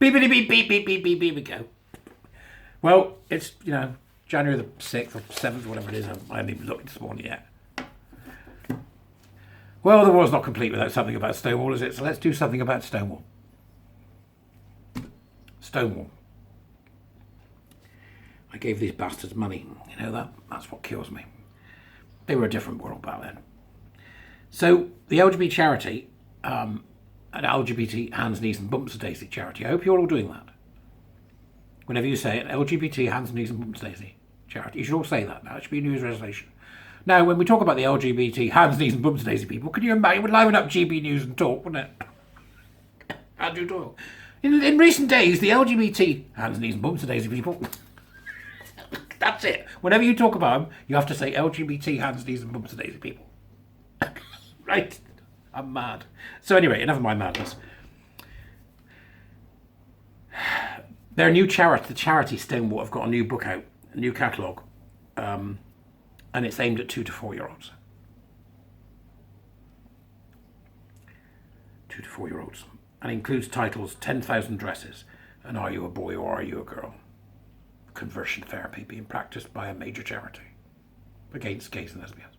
Beepity beep beep beep beep beep beep we go. Well, it's, January the 6th or 7th, whatever it is. I haven't even looked this morning yet. Well, the war's not complete without something about Stonewall, is it? So let's do something about Stonewall. Stonewall. I gave these bastards money. You know that? That's what kills me. They were a different world back then. So the LGBT charity, an LGBT hands, knees and bumps a daisy charity. I hope you're all doing that. Whenever you say it, LGBT hands, knees and bumps a daisy charity. You should all say that now. It should be a New Year's resolution. Now, when we talk about the LGBT hands, knees and bumps a daisy people, could you imagine? It would liven up GB News and Talk, wouldn't it? Andrew Doyle. In recent days, the LGBT hands, knees and bumps a daisy people... That's it. Whenever you talk about them, you have to say LGBT hands, knees and bumps a daisy people. Right? I'm mad. So anyway, enough of my madness. Their new charity, the charity Stonewall, have got a new book out, a new catalogue, and it's aimed at 2 to 4 year olds. 2 to 4 year olds. And includes titles 10,000 Dresses and Are You a Boy or Are You a Girl? Conversion therapy being practiced by a major charity against gays and lesbians.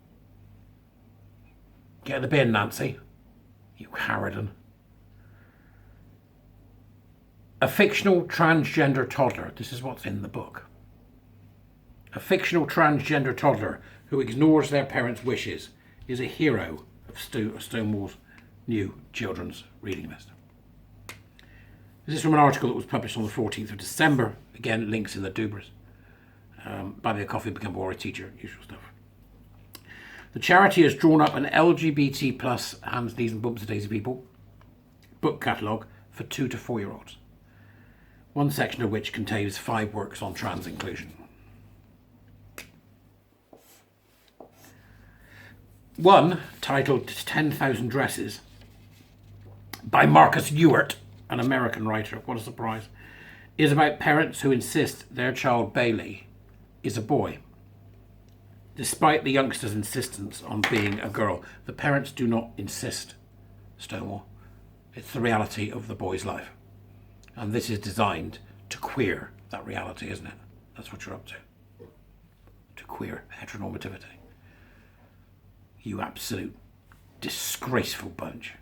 Get in the bin, Nancy. You harridan. A fictional transgender toddler. This is what's in the book. A fictional transgender toddler who ignores their parents' wishes is a hero of Stonewall's new children's reading list. This is from an article that was published on the 14th of December. Again, links in the Dubras. Buy me a coffee, become a warrior teacher, usual stuff. The charity has drawn up an LGBT plus hands, knees and bumps a daisy people book catalogue for 2 to 4 year olds. One section of which contains 5 works on trans inclusion. One, titled 10,000 Dresses, by Marcus Ewart, an American writer, what a surprise, is about parents who insist their child Bailey is a boy. Despite the youngster's insistence on being a girl, the parents do not insist, Stonewall. It's the reality of the boy's life. And this is designed to queer that reality, isn't it? That's what you're up to. To queer heteronormativity. You absolute disgraceful bunch.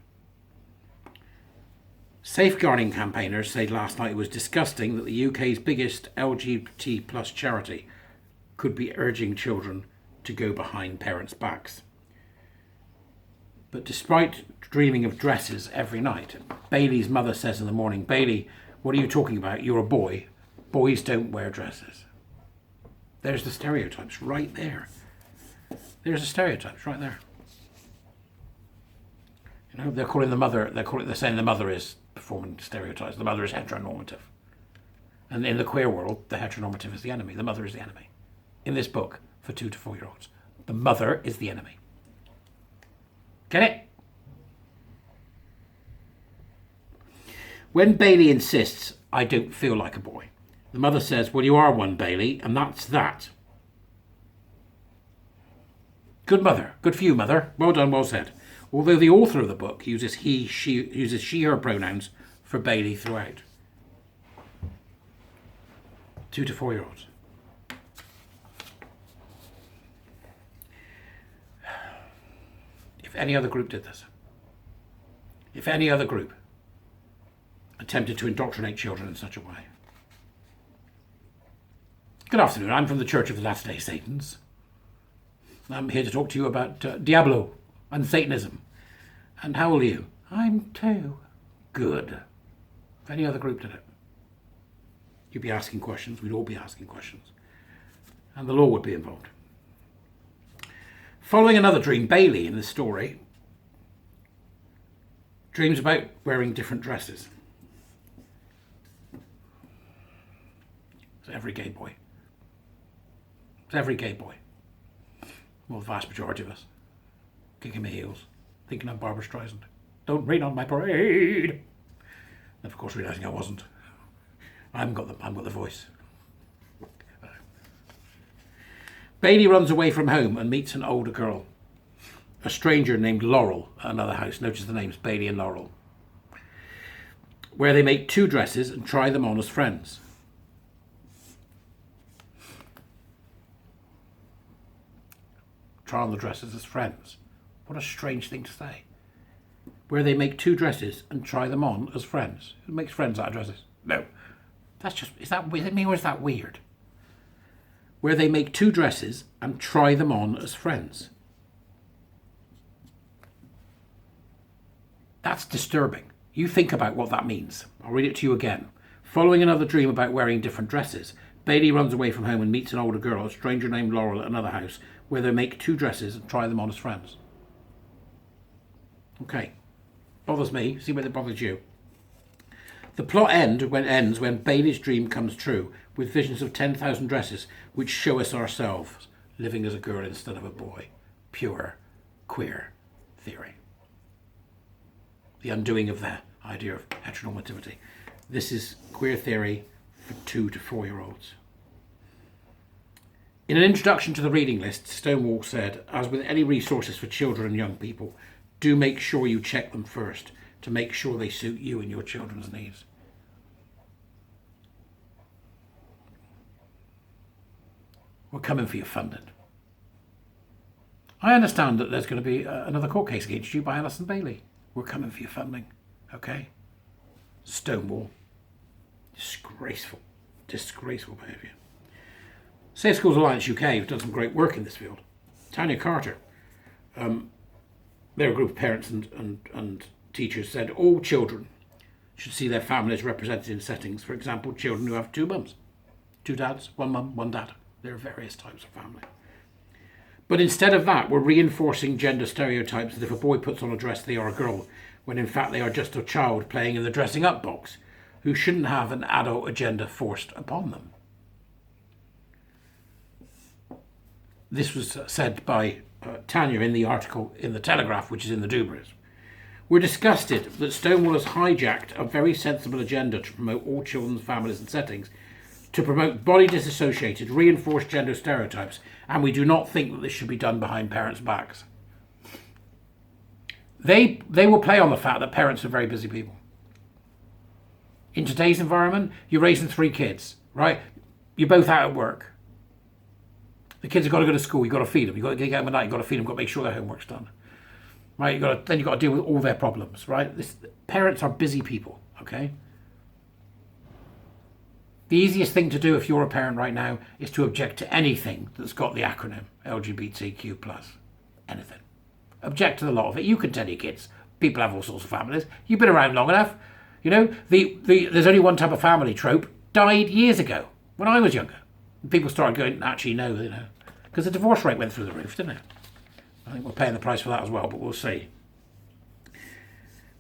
Safeguarding campaigners said last night it was disgusting that the UK's biggest LGBT plus charity could be urging children to go behind parents' backs. But despite dreaming of dresses every night, Bailey's mother says in the morning, "Bailey, what are you talking about? You're a boy. Boys don't wear dresses." There's the stereotypes right there. There's the stereotypes right there. You know, they're saying the mother is performing stereotypes. The mother is heteronormative. And in the queer world, the heteronormative is the enemy. The mother is the enemy. In this book, for 2 to 4 year olds, the mother is the enemy. Get it? When Bailey insists, "I don't feel like a boy," the mother says, "Well, you are one, Bailey, and that's that." Good mother. Good for you, mother. Well done, well said. Although the author of the book uses she, her pronouns for Bailey throughout. 2 to 4 year olds. If any other group did this, if any other group attempted to indoctrinate children in such a way. Good afternoon, I'm from the Church of the Latter-day Satans. I'm here to talk to you about Diablo and Satanism. And how old are you? I'm 2. Good. If any other group did it, you'd be asking questions, we'd all be asking questions. And the law would be involved. Following another dream, Bailey in this story dreams about wearing different dresses. It's every gay boy. It's every gay boy. Well, the vast majority of us. Kicking my heels. Thinking I'm Barbara Streisand. Don't rain on my parade. And of course realising I wasn't. I haven't got the voice. Bailey runs away from home and meets an older girl. A stranger named Laurel at another house. Notice the names, Bailey and Laurel. where they make 2 dresses and try them on as friends. Try on the dresses as friends. What a strange thing to say. Where they make 2 dresses and try them on as friends. Who makes friends out of dresses? No. That's just, is that me or is that weird? Where they make 2 dresses and try them on as friends. That's disturbing. You think about what that means. I'll read it to you again. Following another dream about wearing different dresses, Bailey runs away from home and meets an older girl, a stranger named Laurel, at another house, where they make 2 dresses and try them on as friends. Okay. Bothers me. See whether it bothers you. The plot ends when Bailey's dream comes true, with visions of 10,000 dresses which show us ourselves living as a girl instead of a boy. Pure queer theory. The undoing of the idea of heteronormativity. This is queer theory for 2 to 4-year-olds. In an introduction to the reading list, Stonewalls said, as with any resources for children and young people, do make sure you check them first to make sure they suit you and your children's needs. We're coming for your funding. I understand that there's going to be another court case against you by Alison Bailey. We're coming for your funding, okay? Stonewall. Disgraceful behaviour. Safe Schools Alliance UK have done some great work in this field. Tanya Carter, they're a group of parents and teachers, said all children should see their families represented in settings. For example, children who have 2 mums, 2 dads, 1 mum, 1 dad. There are various types of family. But instead of that, we're reinforcing gender stereotypes that if a boy puts on a dress, they are a girl, when in fact they are just a child playing in the dressing up box, who shouldn't have an adult agenda forced upon them. This was said by Tanya in the article in the Telegraph, which is in the Dubras. We're disgusted that Stonewall has hijacked a very sensible agenda to promote all children's families and settings, to promote body disassociated, reinforced gender stereotypes, and we do not think that this should be done behind parents' backs. They will play on the fact that parents are very busy people. In today's environment, you're raising 3 kids, right? You're both out at work. The kids have got to go to school. You've got to feed them. You've got to get home at night. You've got to feed them. You've got to make sure their homework's done. Right? Then you've got to deal with all their problems, right? Parents are busy people, okay? The easiest thing to do if you're a parent right now is to object to anything that's got the acronym LGBTQ+. Anything. Object to the lot of it. You can tell your kids. People have all sorts of families. You've been around long enough. You know, there's only one type of family trope died years ago when I was younger. And people started going, actually, no, you know, because the divorce rate went through the roof, didn't it? I think we're paying the price for that as well, but we'll see.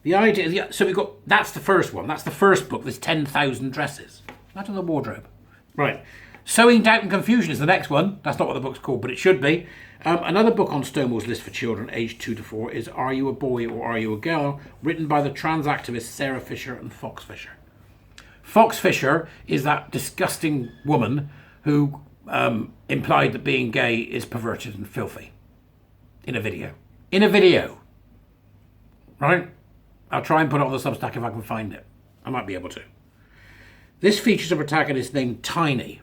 The idea, so we've got, that's the first one. That's the first book. There's 10,000 dresses. That's in the wardrobe. Right. Sowing Doubt and Confusion is the next one. That's not what the book's called, but it should be. Another book on Stonewall's list for children aged 2 to 4 is Are You a Boy or Are You a Girl? Written by the trans activists Sarah Fisher and Fox Fisher. Fox Fisher is that disgusting woman who implied that being gay is perverted and filthy. In a video. Right? I'll try and put it on the Substack if I can find it. I might be able to. This features a protagonist named Tiny,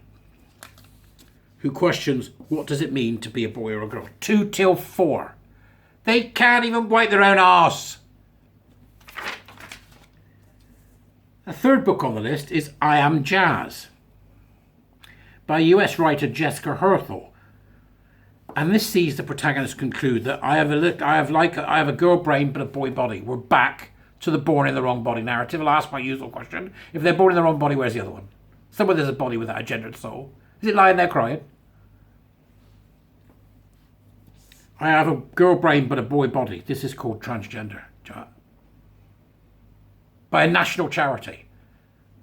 who questions what does it mean to be a boy or a girl. 2 till 4. They can't even wipe their own arse. A third book on the list is I Am Jazz by US writer Jessica Herthel. And this sees the protagonist conclude that I have a girl brain but a boy body. We're back to the born in the wrong body narrative. I'll ask my usual question. If they're born in the wrong body, where's the other one? Somewhere there's a body without a gendered soul. Is it lying there crying? I have a girl brain but a boy body. This is called Transgender. By a national charity.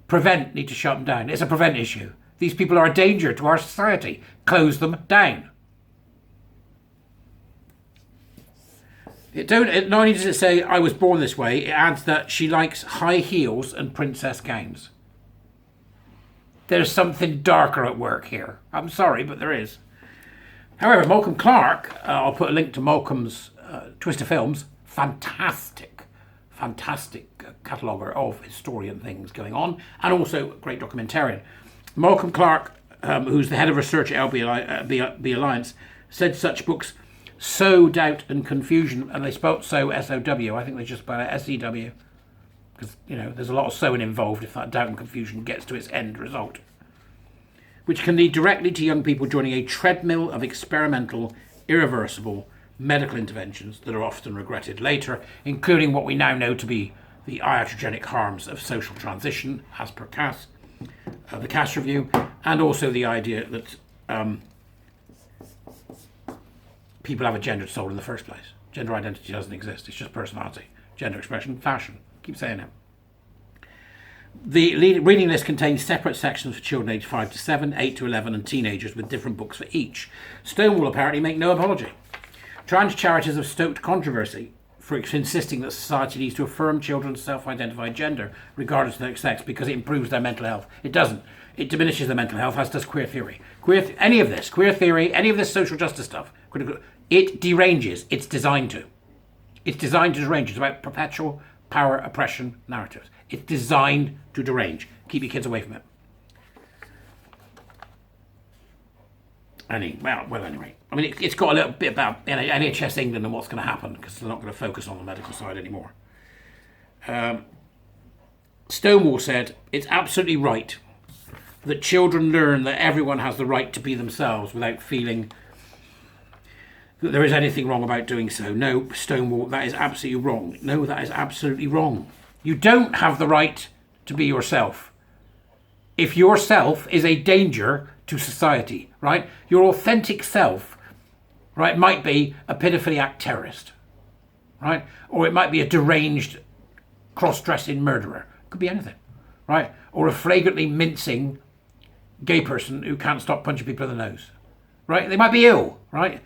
Prevent need to shut them down. It's a prevent issue. These people are a danger to our society. Close them down. Not only does it say I was born this way, it adds that she likes high heels and princess gowns. There's something darker at work here. I'm sorry, but there is. However, Malcolm Clark, I'll put a link to Malcolm's Twister Films, fantastic fantastic cataloguer of historian things going on, and also a great documentarian. Malcolm Clark, who's the head of research at LB Alliance, said such books sow doubt and confusion, and they spelt sow S-O-W. I think they just spell it S-E-W, because, you know, there's a lot of sowing involved if that doubt and confusion gets to its end result, which can lead directly to young people joining a treadmill of experimental, irreversible medical interventions that are often regretted later, including what we now know to be the iatrogenic harms of social transition, as per Cass, the Cass review, and also the idea that people have a gendered soul in the first place. Gender identity doesn't exist. It's just personality, gender expression, fashion. Keep saying it. The reading list contains separate sections for children aged 5 to 7, 8 to 11, and teenagers with different books for each. Stonewall apparently make no apology. Trans charities have stoked controversy for insisting that society needs to affirm children's self-identified gender, regardless of their sex, because it improves their mental health. It doesn't. It diminishes their mental health, as does queer theory. Queer theory, any of this social justice stuff, it deranges. It's designed to. It's designed to derange. It's about perpetual power oppression narratives. It's designed to derange. Keep your kids away from it. Anyway. I mean, it's got a little bit about NHS England and what's going to happen, because they're not going to focus on the medical side anymore. Stonewall said, it's absolutely right that children learn that everyone has the right to be themselves without feeling that there is anything wrong about doing so. No, Stonewall, that is absolutely wrong. No, that is absolutely wrong. You don't have the right to be yourself if yourself is a danger to society, right? Your authentic self, right, might be a paedophiliac terrorist, right? Or it might be a deranged cross-dressing murderer. It could be anything, right? Or a flagrantly mincing gay person who can't stop punching people in the nose, right? They might be ill, right?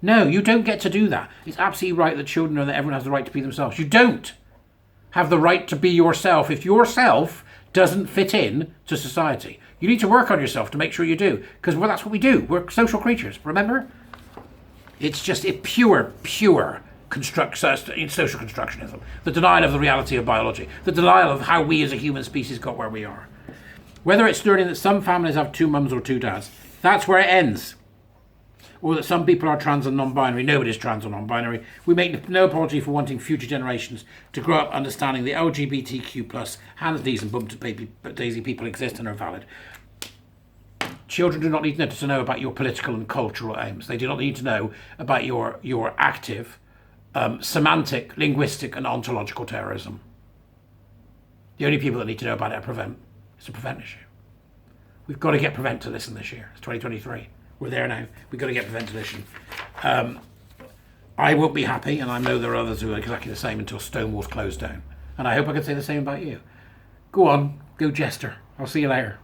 No, you don't get to do that. It's absolutely right that children know that everyone has the right to be themselves. You don't have the right to be yourself if yourself doesn't fit in to society. You need to work on yourself to make sure you do, because that's what we do. We're social creatures, remember? It's just pure social constructionism, the denial of the reality of biology, the denial of how we as a human species got where we are. Whether it's learning that some families have 2 mums or 2 dads, that's where it ends. Or that some people are trans and non-binary. Nobody's trans or non-binary. We make no apology for wanting future generations to grow up understanding the LGBTQ+, hands, knees and bumps of daisy people exist and are valid. Children do not need to know about your political and cultural aims. They do not need to know about your active, semantic, linguistic and ontological terrorism. The only people that need to know about it it's a prevent issue. We've got to get prevent to listen this year. It's 2023. We're there now. We've got to get prevent to listen. I won't be happy, and I know there are others who are exactly the same until Stonewall's closed down. And I hope I can say the same about you. Go on, go Jester. I'll see you later.